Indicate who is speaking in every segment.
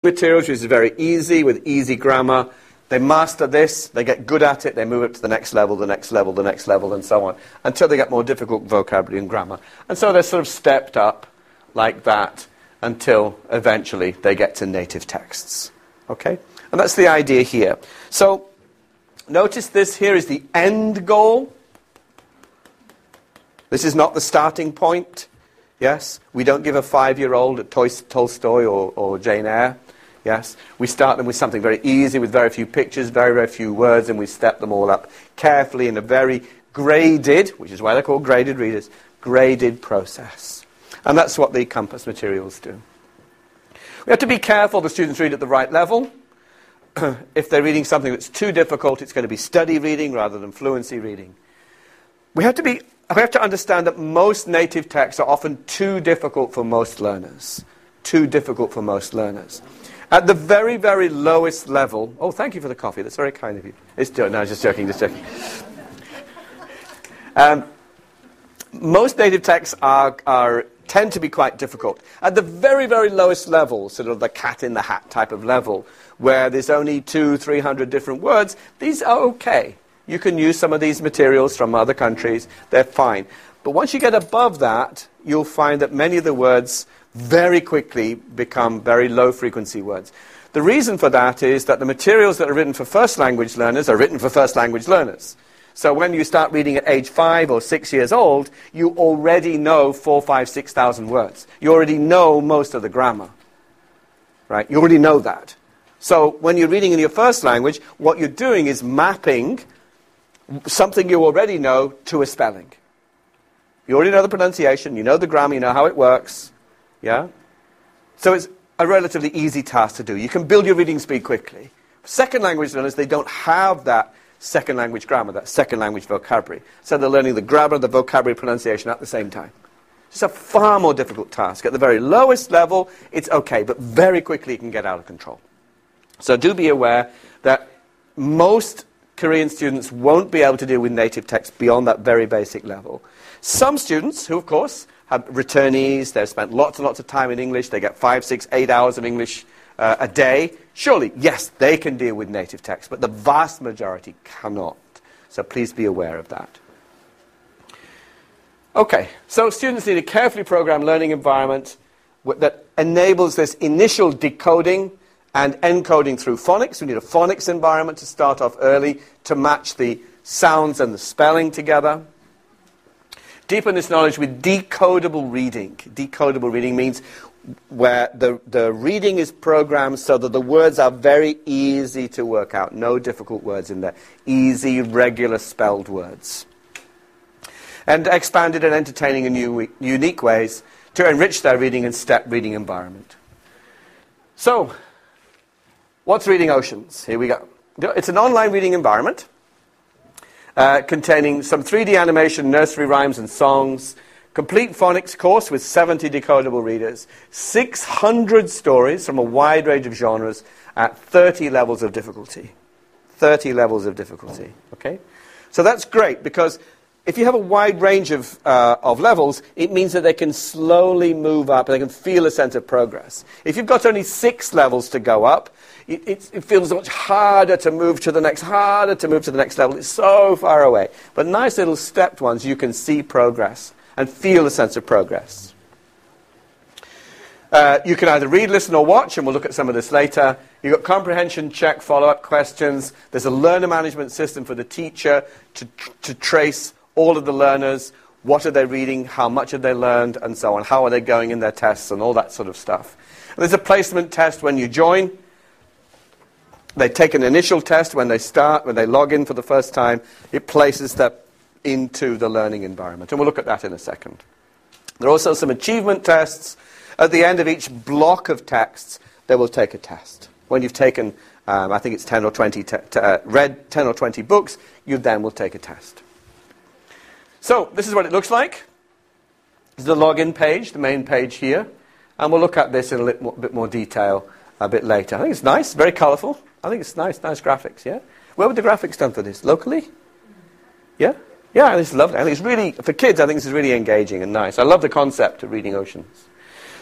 Speaker 1: materials, which is very easy, with easy grammar. They master this, they get good at it, they move it to the next level, the next level, the next level, and so on, until they get more difficult vocabulary and grammar. And so they're sort of stepped up like that until eventually they get to native texts. Okay? And that's the idea here. So, notice this here is the end goal. This is not the starting point. Yes? We don't give a 5-year-old at Tolstoy or Jane Eyre. Yes? We start them with something very easy, with very few pictures, very, very few words, and we step them all up carefully in a very graded, which is why they're called graded readers, graded process. And that's what the Compass materials do. We have to be careful the students read at the right level. If they're reading something that's too difficult, it's going to be study reading rather than fluency reading. We have to understand that most native texts are often too difficult for most learners. Too difficult for most learners. At the very, very lowest level... Oh, thank you for the coffee. That's very kind of you. No, just joking, just joking. Most native texts tend to be quite difficult. At the very, very lowest level, sort of the cat-in-the-hat type of level, where there's only 200-300 different words, these are okay. You can use some of these materials from other countries. They're fine. But once you get above that, you'll find that many of the words very quickly become very low-frequency words. The reason for that is that the materials that are written for first language learners are written for first language learners. So when you start reading at age 5 or 6 years old, you already know 4,000, 5,000, 6,000 words. You already know most of the grammar. Right? You already know that. So when you're reading in your first language, what you're doing is mapping something you already know to a spelling. You already know the pronunciation, you know the grammar, you know how it works. Yeah? So it's a relatively easy task to do. You can build your reading speed quickly. Second language learners, they don't have that second language grammar, that second language vocabulary. So they're learning the grammar, the vocabulary, pronunciation at the same time. It's a far more difficult task. At the very lowest level, it's okay, but very quickly it can get out of control. So do be aware that most Korean students won't be able to deal with native text beyond that very basic level. Some students, who of course have returnees, they've spent lots and lots of time in English, they get 5, 6, 8 hours of English a day, surely, yes, they can deal with native text, but the vast majority cannot. So please be aware of that. Okay, so students need a carefully programmed learning environment that enables this initial decoding and encoding through phonics. We need a phonics environment to start off early to match the sounds and the spelling together. Deepen this knowledge with decodable reading. Decodable reading means where the reading is programmed so that the words are very easy to work out. No difficult words in there. Easy, regular spelled words. And expanded and entertaining in unique ways to enrich their reading and step reading environment. So, what's Reading Oceans? Here we go. It's an online reading environment containing some 3D animation, nursery rhymes and songs, complete phonics course with 70 decodable readers, 600 stories from a wide range of genres at 30 levels of difficulty. 30 levels of difficulty, okay? So that's great because if you have a wide range of levels, it means that they can slowly move up and they can feel a sense of progress. If you've got only 6 levels to go up, it feels much harder to move to the next, level. It's so far away. But nice little stepped ones, you can see progress and feel a sense of progress. You can either read, listen, or watch, and we'll look at some of this later. You've got comprehension check, follow-up questions. There's a learner management system for the teacher to trace all of the learners. What are they reading? How much have they learned? And so on. How are they going in their tests? And all that sort of stuff. And there's a placement test when you join. They take an initial test when they start, when they log in for the first time. It places them into the learning environment. And we'll look at that in a second. There are also some achievement tests. At the end of each block of texts, they will take a test. When you've taken, I think it's 10 or 20, read 10 or 20 books, you then will take a test. So, this is what it looks like. This is the login page, the main page here. And we'll look at this in a bit more detail a bit later. I think it's nice, very colourful. I think it's nice graphics, yeah? Where were the graphics done for this? Locally? Yeah? Yeah, this is lovely. I think it's really, for kids, I think this is really engaging and nice. I love the concept of Reading Oceans.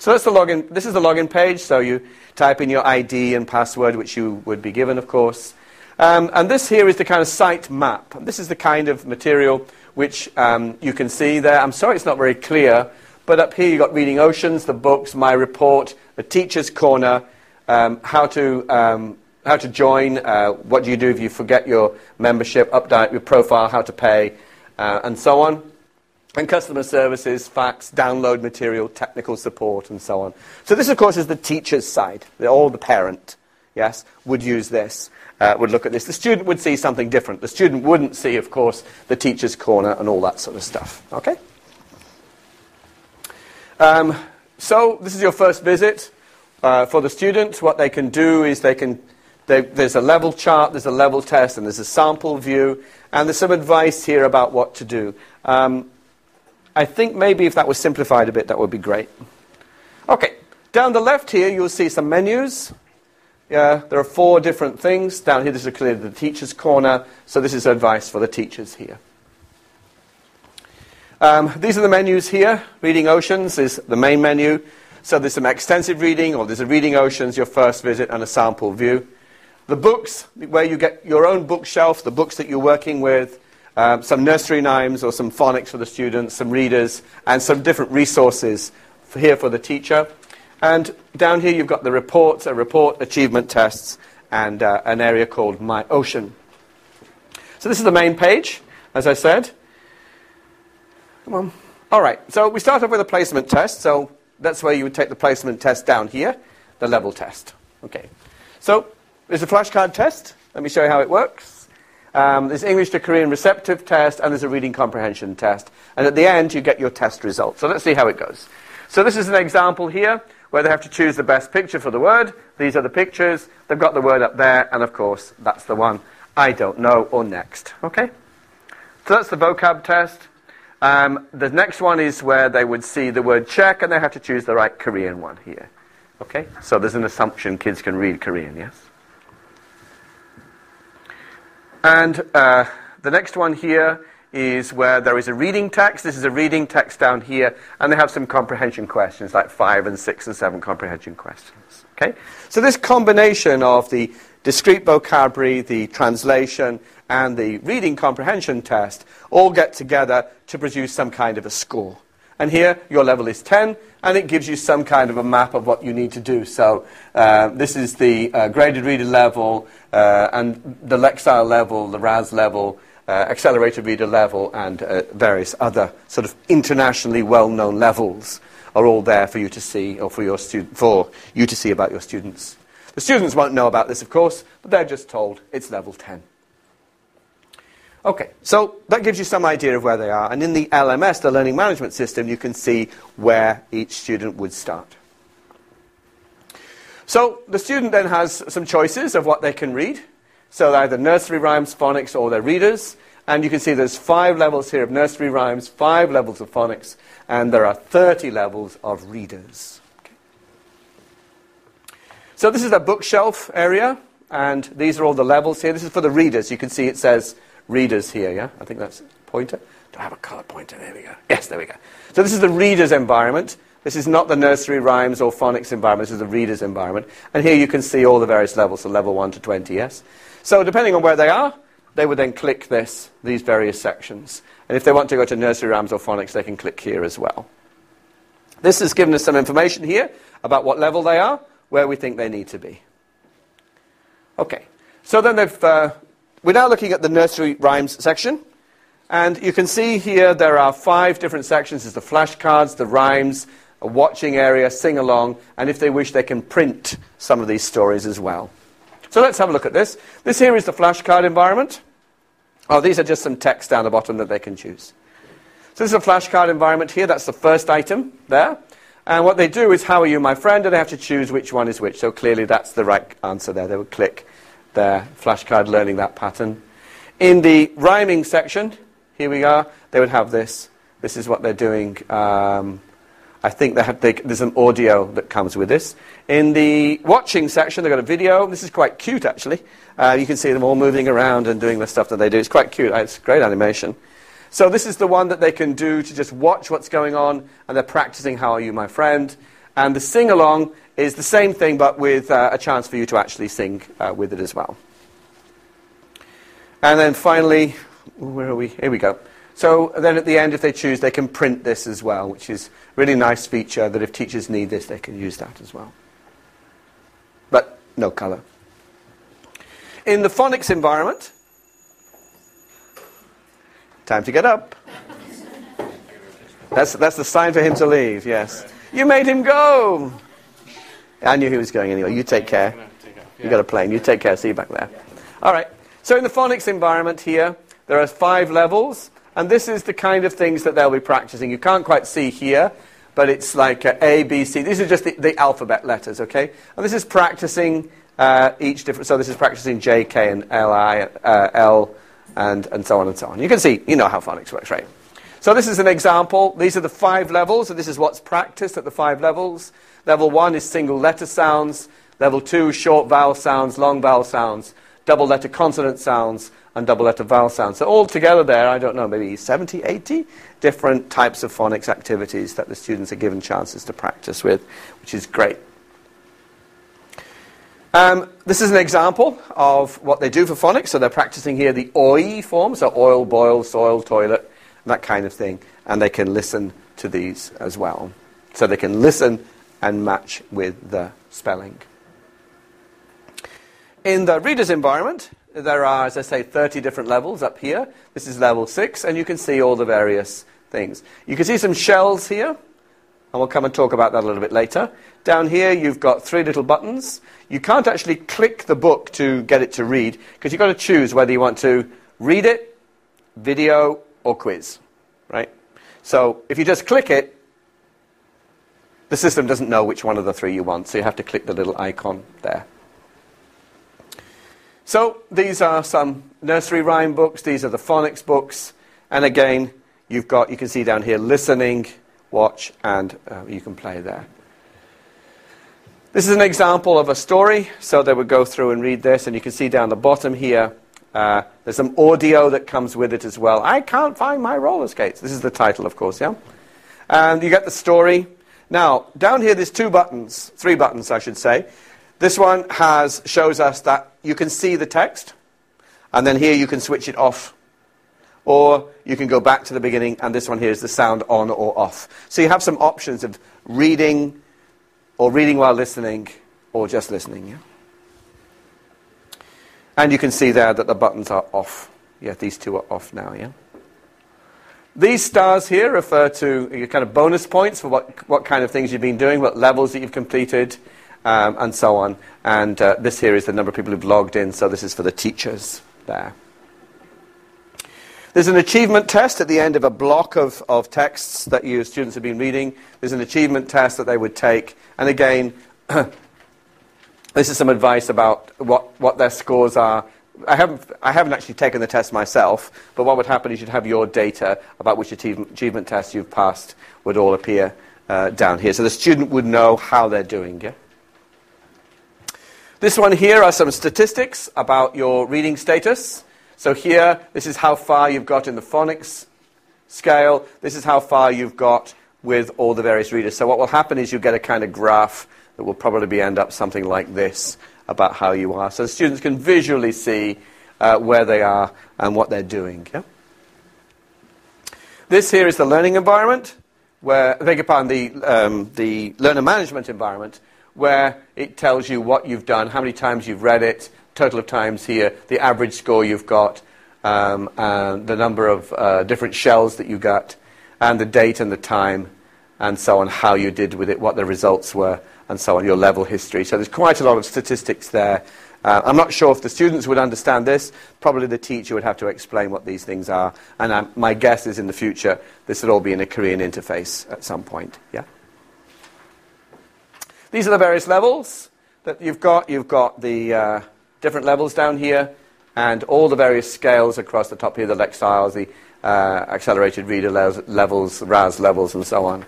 Speaker 1: So that's the login. This is the login page. So you type in your ID and password, which you would be given, of course. And this here is the kind of site map. This is the kind of material which you can see there. I'm sorry it's not very clear, but up here you've got Reading Oceans, the books, my report, the Teacher's Corner, how to join, what do you do if you forget your membership, update your profile, how to pay, and so on. And customer services, fax, download material, technical support, and so on. So this, of course, is the teacher's side. All the parent, yes, would use this, would look at this. The student would see something different. The student wouldn't see, of course, the teacher's corner and all that sort of stuff. Okay? So this is your first visit. For the student, what they can do is there's a level chart, there's a level test, and there's a sample view, and there's some advice here about what to do. I think maybe if that was simplified a bit, that would be great. Okay, down the left here, you'll see some menus. There are 4 different things. Down here, this is clearly the teacher's corner, so this is advice for the teachers here. These are the menus here. Reading Oceans is the main menu. So there's some extensive reading, or there's a Reading Oceans, your first visit, and a sample view. The books, where you get your own bookshelf, the books that you're working with, some nursery rhymes or some phonics for the students, some readers, and some different resources here for the teacher. And down here you've got the reports, achievement tests, and an area called My Ocean. So this is the main page, as I said. Come on. All right, so we start off with a placement test. So that's where you would take the placement test down here, the level test. Okay. So there's a flashcard test. Let me show you how it works. There's English to Korean receptive test, and there's a reading comprehension test. And at the end, you get your test result. So let's see how it goes. So this is an example here where they have to choose the best picture for the word. These are the pictures. They've got the word up there, and of course, that's the one, I don't know, or next. Okay? So that's the vocab test. The next one is where they would see the word check, and they have to choose the right Korean one here. Okay? So there's an assumption kids can read Korean, yes? And the next one here is where there is a reading text. This is a reading text down here, and they have some comprehension questions, like 5 and 6 and 7 comprehension questions. Okay? So this combination of the discrete vocabulary, the translation, and the reading comprehension test all get together to produce some kind of a score. And here, your level is 10, and it gives you some kind of a map of what you need to do. So this is the graded reader level, and the Lexile level, the RAS level, accelerated reader level, and various other sort of internationally well-known levels are all there for you to see, or for you to see about your students. The students won't know about this, of course, but they're just told it's level 10. Okay, so that gives you some idea of where they are. And in the LMS, the Learning Management System, you can see where each student would start. So the student then has some choices of what they can read. So either nursery rhymes, phonics, or their readers. And you can see there's 5 levels here of nursery rhymes, 5 levels of phonics, and there are 30 levels of readers. Okay. So this is a bookshelf area, and these are all the levels here. This is for the readers. You can see it says readers here, yeah? I think that's a pointer. Do I have a colour pointer? There we go. Yes, there we go. So this is the reader's environment. This is not the nursery rhymes or phonics environment. This is the reader's environment. And here you can see all the various levels, so level 1 to 20, yes? So depending on where they are, they would then click these various sections. And if they want to go to nursery rhymes or phonics, they can click here as well. This has given us some information here about what level they are, where we think they need to be. Okay. So then we're now looking at the nursery rhymes section. And you can see here there are 5 different sections. There's the flashcards, the rhymes, a watching area, sing-along, and if they wish, they can print some of these stories as well. So let's have a look at this. This here is the flashcard environment. Oh, these are just some text down the bottom that they can choose. So this is a flashcard environment here. That's the first item there. And what they do is, how are you, my friend? And they have to choose which one is which. So clearly that's the right answer there. They would click their flashcard, learning that pattern. In the rhyming section, here we are, they would have this. This is what they're doing. I think there's an audio that comes with this. In the watching section, they've got a video. This is quite cute, actually. You can see them all moving around and doing the stuff that they do. It's quite cute. It's great animation. So this is the one that they can do to just watch what's going on, and they're practicing How Are You, My Friend. And the sing-along is the same thing, but with a chance for you to actually sing with it as well. And then finally, where are we? Here we go. So then at the end, if they choose, they can print this as well, which is a really nice feature that if teachers need this, they can use that as well. But no colour. In the phonics environment, time to get up. That's the sign for him to leave, yes. You made him go. I knew he was going anyway. You take care. You got a plane. You take care. See you back there. All right. So in the phonics environment here, there are 5 levels, and this is the kind of things that they'll be practicing. You can't quite see here, but it's like A, B, C. These are just the alphabet letters, okay? And this is practicing each different. So this is practicing J, K, and L, I, L, and so on and so on. You can see, you know how phonics works, right? So this is an example. These are the 5 levels, and this is what's practiced at the 5 levels. Level 1 is single letter sounds. Level 2, short vowel sounds, long vowel sounds, double letter consonant sounds, and double letter vowel sounds. So all together there, I don't know, maybe 70, 80 different types of phonics activities that the students are given chances to practice with, which is great. This is an example of what they do for phonics. So they're practicing here the OI form, so oil, boil, soil, toilet, that kind of thing. And they can listen to these as well. So they can listen and match with the spelling. In the reader's environment, there are, as I say, 30 different levels up here. This is level 6, and you can see all the various things. You can see some shells here, and we'll come and talk about that a little bit later. Down here, you've got 3 little buttons. You can't actually click the book to get it to read, because you've got to choose whether you want to read it, video, or quiz, right? So if you just click it, the system doesn't know which one of the 3 you want, so you have to click the little icon there. So these are some nursery rhyme books. These are the phonics books. And again, you can see down here, listening, watch, and you can play there. This is an example of a story. So they would go through and read this, and you can see down the bottom here, there's some audio that comes with it as well. I can't find my roller skates. This is the title, of course, yeah? And you get the story. Now, down here, there's 3 buttons, I should say. This one shows us that you can see the text, and then here you can switch it off. Or you can go back to the beginning, and this one here is the sound on or off. So you have some options of reading, or reading while listening, or just listening. Yeah? And you can see there that the buttons are off. Yeah, these 2 are off now, yeah? These stars here refer to your kind of bonus points for what kind of things you've been doing, what levels that you've completed, and so on. And this here is the number of people who've logged in, so this is for the teachers there. There's an achievement test at the end of a block of texts that your students have been reading. There's an achievement test that they would take. And again, this is some advice about what their scores are. I haven't actually taken the test myself, but what would happen is you'd have your data about which achievement test you've passed would all appear down here. So the student would know how they're doing, yeah? This one here are some statistics about your reading status. So here, this is how far you've got in the phonics scale. This is how far you've got with all the various readers. So what will happen is you get a kind of graph that will probably end up something like this about how you are. So the students can visually see where they are and what they're doing. Yeah? This here is the learning environment, where, I beg your pardon, the learner management environment, where it tells you what you've done, how many times you've read it, total of times here, the average score you've got, and the number of different shells that you got, and the date and the time, and so on, how you did with it, what the results were, and so on, your level history. So there's quite a lot of statistics there. I'm not sure if the students would understand this. Probably the teacher would have to explain what these things are. And my guess is in the future, this will all be in a Korean interface at some point. Yeah. These are the various levels that you've got. You've got the different levels down here, and all the various scales across the top here, the Lexile, the accelerated reader levels, RAS levels, and so on.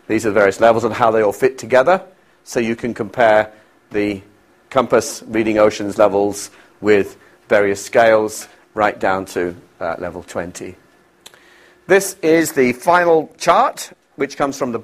Speaker 1: These are the various levels and how they all fit together, so you can compare the Compass Reading Oceans levels with various scales right down to level 20. This is the final chart, which comes from the